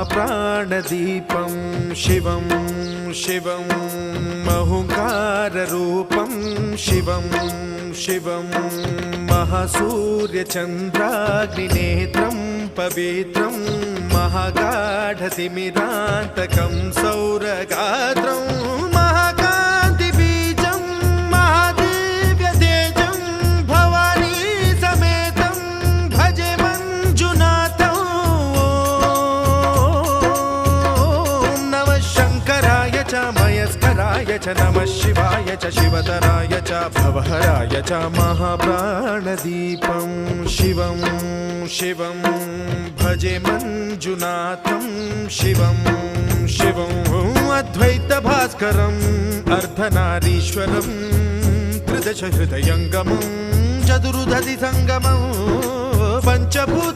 महाप्राणदीपं शिवं शिवं महुङ्काररूपं शिवं शिवं महासूर्यचन्द्राग्निनेत्रं पवित्रं महागाढतिमिरान्तकं सौरगात्रं महाकान्तिबीजं महादिव्यतेजं भवानी समेतं भजे मञ्जुनाथं। ॐ नमः शङ्कराय च मयस्कराय च नमः शिवाय च शिवतराय च भवहराय च महाप्राणदीपं शिवं शिवं भजे मञ्जुनाथं शिवं शिवं अद्वैतभास्करम् अर्धनारीश्वरं त्रिदश हृदयङ्गमं चतुर्दधि सङ्गमं पञ्चभूता